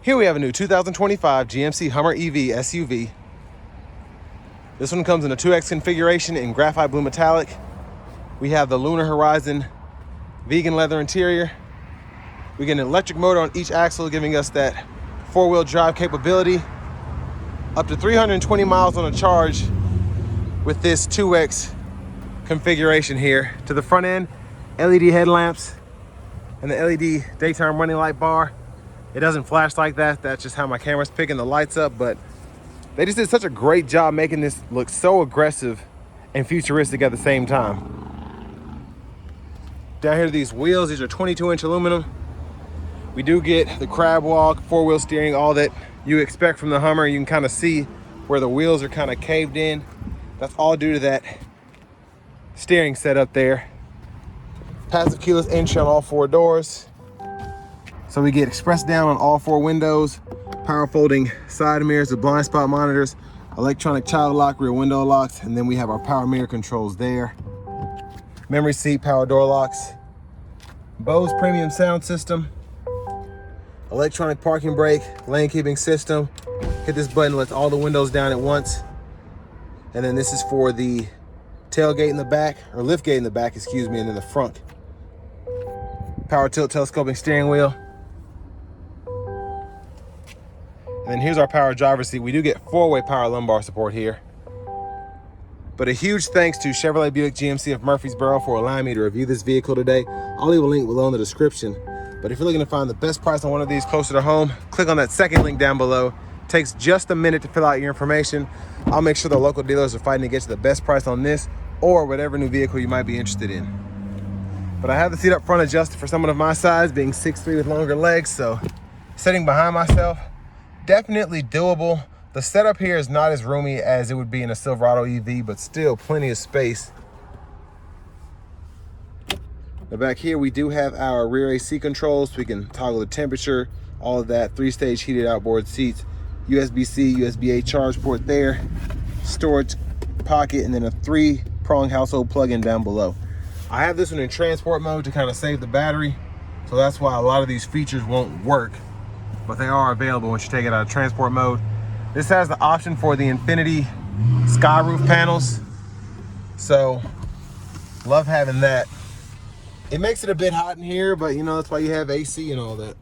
Here we have a new 2025 GMC Hummer EV SUV. This one comes in a 2X configuration in graphite blue metallic. We have the Lunar Horizon vegan leather interior. We get an electric motor on each axle, giving us that four-wheel drive capability. Up to 320 miles on a charge with this 2X configuration here. To the front end, LED headlamps and the LED daytime running light bar. It doesn't flash like that. That's just how my camera's picking the lights up, but they just did such a great job making this look so aggressive and futuristic at the same time. Down here, these wheels, these are 22-inch aluminum. We do get the crab walk, four-wheel steering, all that you expect from the Hummer. You can kind of see where the wheels are kind of caved in. That's all due to that steering setup there. Passive keyless entry on all four doors. So we get express down on all four windows, power folding side mirrors with blind spot monitors, electronic child lock, rear window locks, and then we have our power mirror controls there. Memory seat, power door locks, Bose premium sound system, electronic parking brake, lane keeping system. Hit this button, lets all the windows down at once. And then this is for the tailgate in the back, or lift gate in the back, excuse me, and then the front. Power tilt telescoping steering wheel. And then here's our power driver's seat. We do get four-way power lumbar support here. But a huge thanks to Chevrolet Buick GMC of Murfreesboro for allowing me to review this vehicle today. I'll leave a link below in the description. But if you're looking to find the best price on one of these closer to home, click on that second link down below. It takes just a minute to fill out your information. I'll make sure the local dealers are fighting to get you the best price on this or whatever new vehicle you might be interested in. But I have the seat up front adjusted for someone of my size, being 6'3" with longer legs, so sitting behind myself, definitely doable. The setup here is not as roomy as it would be in a Silverado EV, but still plenty of space. Now back here, we do have our rear AC controls, so we can toggle the temperature, all of that. 3-stage heated outboard seats, USB-C, USB-A charge port there, storage pocket, and then a 3-prong household plug-in down below. I have this one in transport mode to kind of save the battery, so that's why a lot of these features won't work, but they are available once you take it out of transport mode. This has the option for the infinity sky roof panels, so love having that. It makes it a bit hot in here, but you know, that's why you have AC and all that.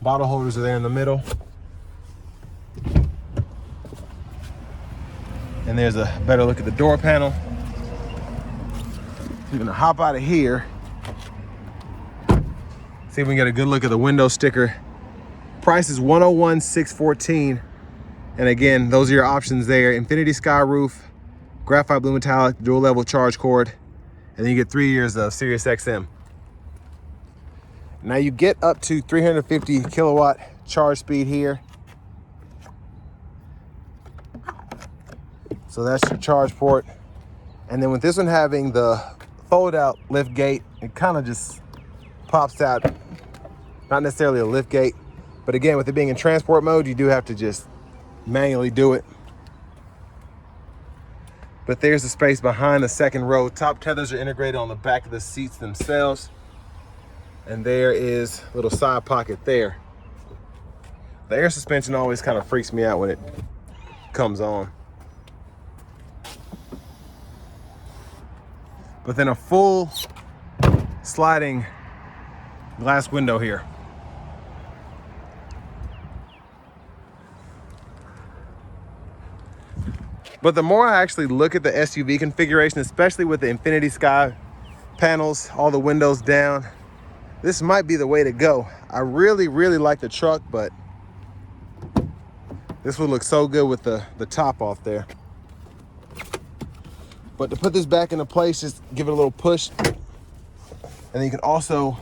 Bottle holders are there in the middle. And there's a better look at the door panel. We're gonna hop out of here. See if we can get a good look at the window sticker. Price is $101,614. And again, those are your options there. Infinity sky roof, graphite blue metallic, dual level charge cord, and then you get 3 years of Sirius XM. Now you get up to 350 kilowatt charge speed here. So that's your charge port. And then with this one having the fold out lift gate, it kind of just pops out. Not necessarily a lift gate, but again, with it being in transport mode, you do have to just manually do it. But there's the space behind the second row. Top tethers are integrated on the back of the seats themselves. And there is a little side pocket there. The air suspension always kind of freaks me out when it comes on. But then a full sliding glass window here. But the more I actually look at the SUV configuration, especially with the infinity sky panels, all the windows down, this might be the way to go. I really, really like the truck, but this would look so good with the top off there. But to put this back into place, just give it a little push. And then you can also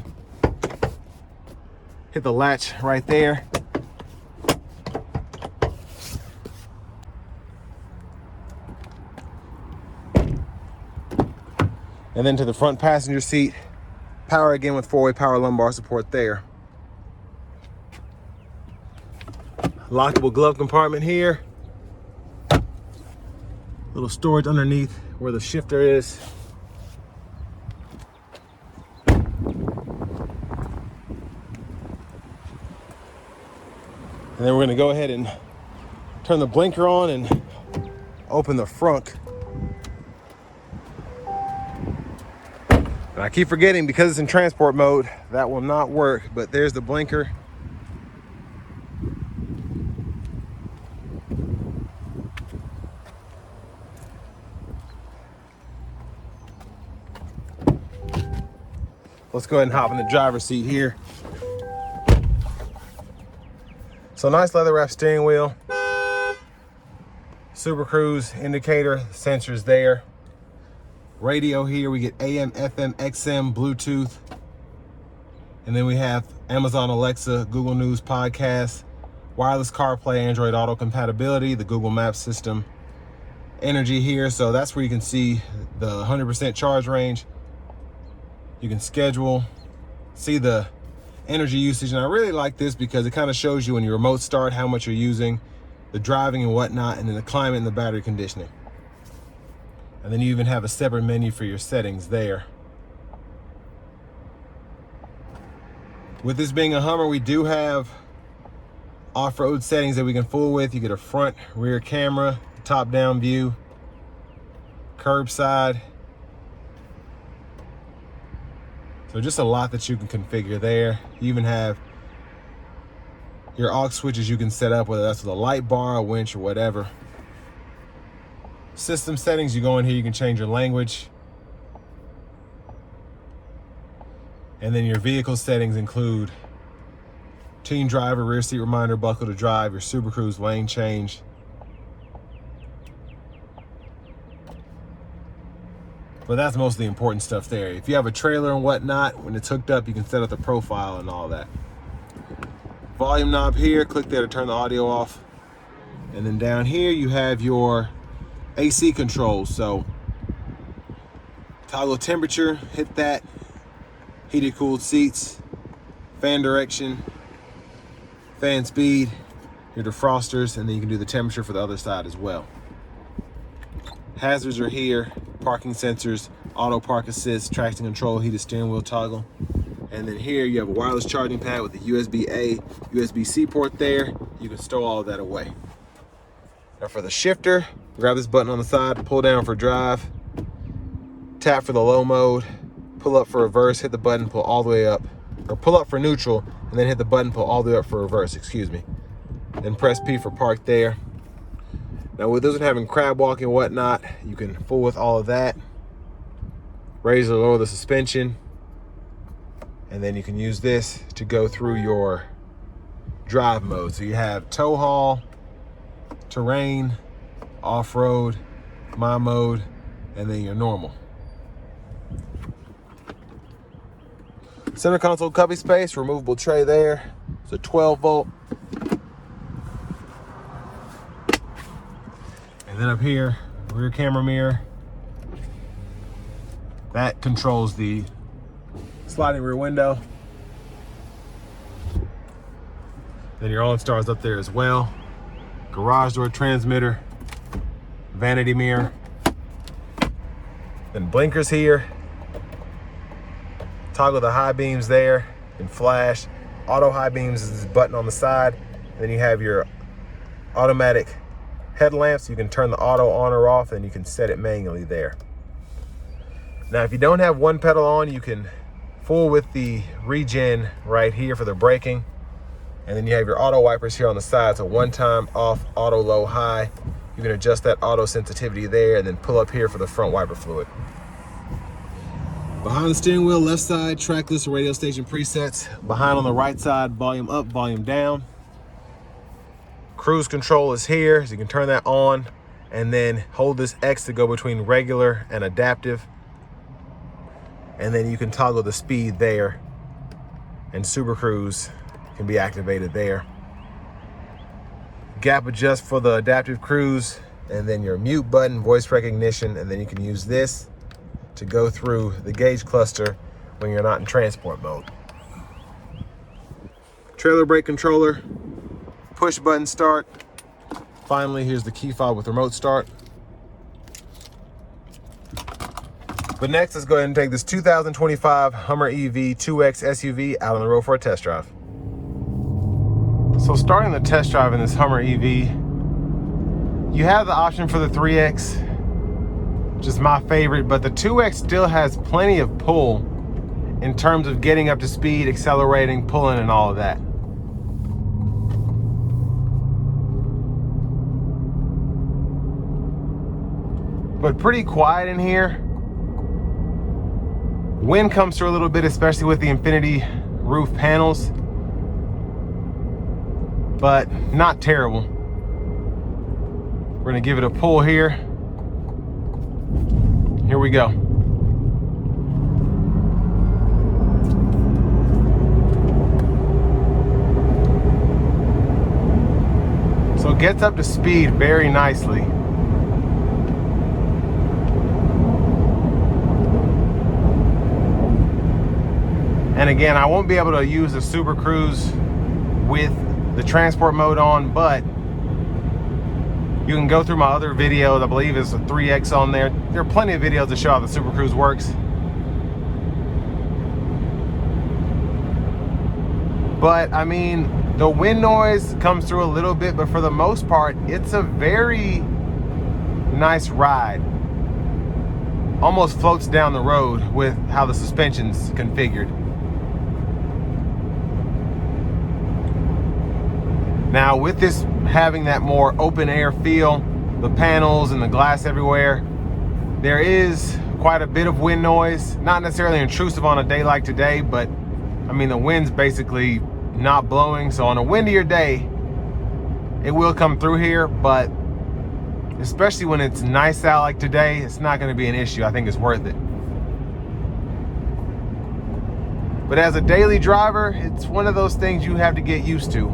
hit the latch right there. And then to the front passenger seat, power again with 4-way power lumbar support there. Lockable glove compartment here. Little storage underneath where the shifter is. And then we're gonna go ahead and turn the blinker on and open the front. And I keep forgetting, because it's in transport mode, that will not work, but there's the blinker. Let's go ahead and hop in the driver's seat here. So nice leather wrap steering wheel. Super Cruise indicator, sensors there. Radio here, we get AM, FM, XM, Bluetooth. And then we have Amazon Alexa, Google News podcast, wireless CarPlay, Android Auto compatibility, the Google Maps system, energy here. So that's where you can see the 100% charge range. You can schedule, see the energy usage. And I really like this because it kind of shows you when you remote start how much you're using, the driving and whatnot, and then the climate and the battery conditioning. And then you even have a separate menu for your settings there. With this being a Hummer, we do have off-road settings that we can fool with. You get a front, rear camera, top-down view, curbside. So just a lot that you can configure there. You even have your aux switches you can set up, whether that's with a light bar, a winch, or whatever. System settings, you go in here, you can change your language. And then your vehicle settings include teen driver, rear seat reminder, buckle to drive, your Super Cruise lane change. But that's most of the important stuff there. If you have a trailer and whatnot, when it's hooked up, you can set up the profile and all that. Volume knob here, click there to turn the audio off. And then down here you have your AC controls. So toggle temperature, hit that, heated cooled seats, fan direction, fan speed, your defrosters, and then you can do the temperature for the other side as well. Hazards are here, parking sensors, auto park assist, traction control, heated steering wheel toggle. And then here you have a wireless charging pad with the USB-A, USB-C port there. You can stow all of that away. Now for the shifter, grab this button on the side, pull down for drive, tap for the low mode, pull up for reverse, hit the button, pull all the way up, or pull up for neutral, and then hit the button, pull all the way up for reverse, excuse me. Then press P for park there. Now with this one having crab walk and whatnot, you can fool with all of that. Raise or lower the suspension. And then you can use this to go through your drive mode. So you have tow haul, terrain, off-road, my mode, and then your normal. Center console cubby space, removable tray there. It's a 12 volt. And then up here, rear camera mirror. That controls the sliding rear window. Then your OnStar's up there as well. Garage door transmitter, vanity mirror. Then blinkers here. Toggle the high beams there and flash. Auto high beams is this button on the side. And then you have your automatic headlamps. You can turn the auto on or off, and you can set it manually there. Now, if you don't have one pedal on, you can fool with the regen right here for the braking. And then you have your auto wipers here on the side. So one time off, auto, low, high. You can adjust that auto sensitivity there, and then pull up here for the front wiper fluid. Behind the steering wheel, left side, track list, radio station presets. Behind on the right side, volume up, volume down. Cruise control is here, so you can turn that on, and then hold this X to go between regular and adaptive. And then you can toggle the speed there, and Super Cruise can be activated there. Gap adjust for the adaptive cruise, and then your mute button, voice recognition, and then you can use this to go through the gauge cluster when you're not in transport mode. Trailer brake controller, push button start. Finally, here's the key fob with remote start. But next, let's go ahead and take this 2025 Hummer EV 2X SUV out on the road for a test drive. So starting the test drive in this Hummer EV, you have the option for the 3X, which is my favorite, but the 2X still has plenty of pull in terms of getting up to speed, accelerating, pulling, and all of that. But pretty quiet in here. Wind comes through a little bit, especially with the infinity roof panels, but not terrible. We're gonna give it a pull here. Here we go. So it gets up to speed very nicely. And again, I won't be able to use the Super Cruise with the transport mode on, but you can go through my other videos. I believe there's a 3X on there. There are plenty of videos to show how the Super Cruise works. But I mean, the wind noise comes through a little bit, but for the most part, it's a very nice ride. Almost floats down the road with how the suspension's configured. Now, with this having that more open air feel, the panels and the glass everywhere, there is quite a bit of wind noise. Not necessarily intrusive on a day like today, but I mean, the wind's basically not blowing. So on a windier day, it will come through here, but especially when it's nice out like today, it's not going to be an issue. I think it's worth it. But as a daily driver, it's one of those things you have to get used to.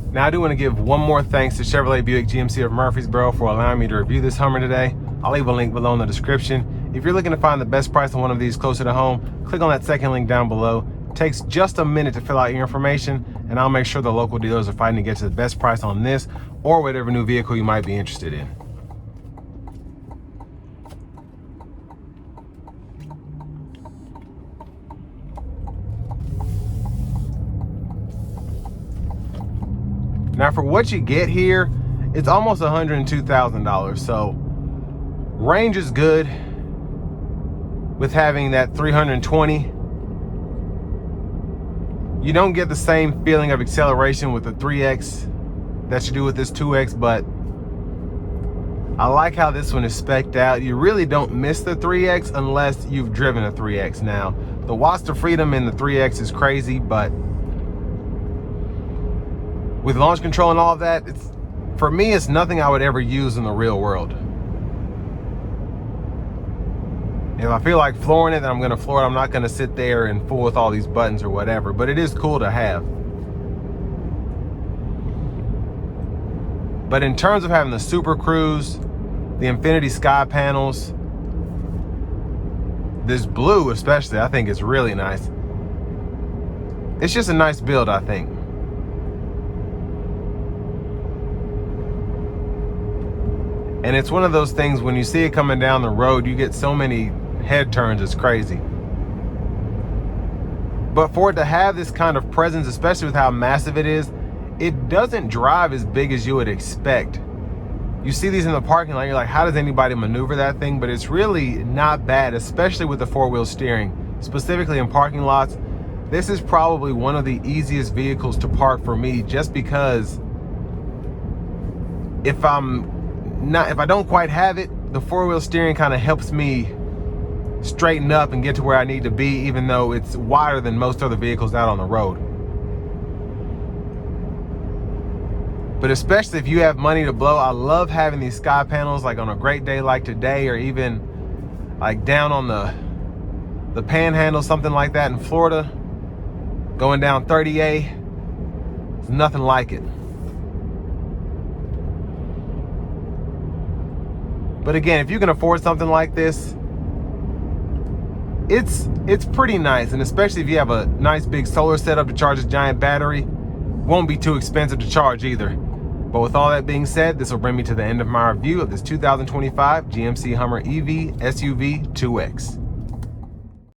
Now, I do want to give one more thanks to Chevrolet Buick GMC of Murfreesboro for allowing me to review this Hummer today. I'll leave a link below in the description. If you're looking to find the best price on one of these closer to home, click on that second link down below. It takes just a minute to fill out your information, and I'll make sure the local dealers are fighting to get to the best price on this or whatever new vehicle you might be interested in. Now, for what you get here, it's almost $102,000. So range is good with having that 320. You don't get the same feeling of acceleration with the 3X that you do with this 2X, but I like how this one is spec'd out. You really don't miss the 3X unless you've driven a 3X. Now, the watts to freedom in the 3X is crazy, but with launch control and all of that, for me, it's nothing I would ever use in the real world. If I feel like flooring it, then I'm gonna floor it. I'm not gonna sit there and fool with all these buttons or whatever, but it is cool to have. But in terms of having the Super Cruise, the infinity sky panels, this blue especially, I think is really nice. It's just a nice build, I think. And it's one of those things, when you see it coming down the road, you get so many head turns, it's crazy. But for it to have this kind of presence, especially with how massive it is, it doesn't drive as big as you would expect. You see these in the parking lot, you're like, how does anybody maneuver that thing? But it's really not bad, especially with the four-wheel steering. Specifically in parking lots, this is probably one of the easiest vehicles to park for me, just because if I don't quite have it, the four-wheel steering kind of helps me straighten up and get to where I need to be, even though it's wider than most other vehicles out on the road. But especially if you have money to blow, I love having these sky panels, like on a great day like today, or even like down on the panhandle, something like that in Florida, going down 30A. There's nothing like it. But again, if you can afford something like this, it's pretty nice. And especially if you have a nice big solar setup to charge this giant battery, won't be too expensive to charge either. But with all that being said, this will bring me to the end of my review of this 2025 GMC Hummer EV SUV 2X.